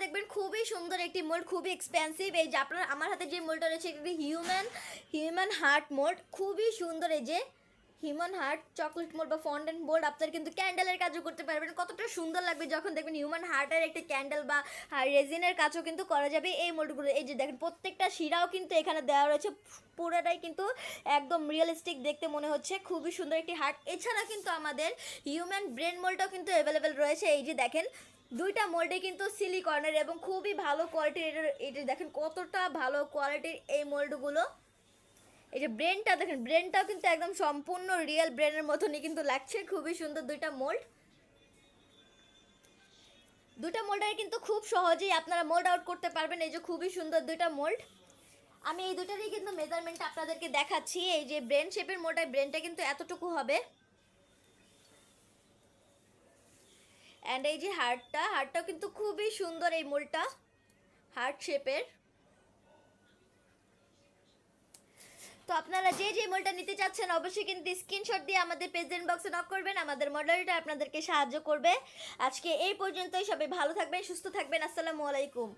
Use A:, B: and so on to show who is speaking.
A: দেখবেন খুবই সুন্দর একটি মোল্ড, খুবই এক্সপেন্সিভ। এই যে আপনার আমার হাতে যে মোল্ডটা রয়েছে একটি হিউম্যান হার্ট মোল্ড, খুবই সুন্দর। এই যে হিউম্যান হার্ট চকলেট মোল্ড বা ফন্ডেন্ট মোল্ড, আপনার কিন্তু ক্যান্ডেলের কাজও করতে পারবেন। কতটা সুন্দর লাগবে যখন দেখবেন হিউম্যান হার্টের একটা ক্যান্ডেল বা রেজিনের কাজও কিন্তু করা যাবে এই মোল্ডগুলো। এই যে দেখেন প্রত্যেকটা শিরাও কিন্তু এখানে দেওয়া রয়েছে, পুরোটাই কিন্তু একদম রিয়েলিস্টিক দেখতে মনে হচ্ছে, খুবই সুন্দর একটি হার্ট। এছাড়া কিন্তু আমাদের হিউম্যান ব্রেন মোল্ডটাও কিন্তু অ্যাভেলেবেল রয়েছে। এই যে দেখেন দুইটা মোল্ডে কিন্তু সিলিকনের এবং খুবই ভালো কোয়ালিটির, এটা দেখেন কতটা ভালো কোয়ালিটির এই মোল্ডগুলো। এই যে ব্রেনটা দেখেন, ব্রেনটাও কিন্তু একদম সম্পূর্ণ রিয়েল ব্রেনের মতনই কিন্তু লাগছে, খুবই সুন্দর দুইটা মোল্ড। দুইটা মোল্ডের কিন্তু খুব সহজেই আপনারা মোল্ড আউট করতে পারবেন। এই যে খুবই সুন্দর দুইটা মোল্ড, আমি এই দুটারই কিন্তু মেজারমেন্ট আপনাদেরকে দেখাচ্ছি। এই যে ব্রেন শেপের মোল্ডের ব্রেনটা কিন্তু এতটুকু হবে, অ্যান্ড এই যে হার্টটাও কিন্তু খুবই সুন্দর এই মোল্ডটা হার্ট শেপের। তো আপনারা যে যে মোলটা নিতে চাচ্ছেন অবশ্যই কিন্তু স্ক্রিনশট দিয়ে আমাদের প্রেজেন্ট বক্সে নক করবেন, আমাদের মডারেটর আপনাদেরকে সাহায্য করবে। আজকে এই পর্যন্তই, সবাই ভালো থাকবেন, সুস্থ থাকবেন, আসসালামু আলাইকুম।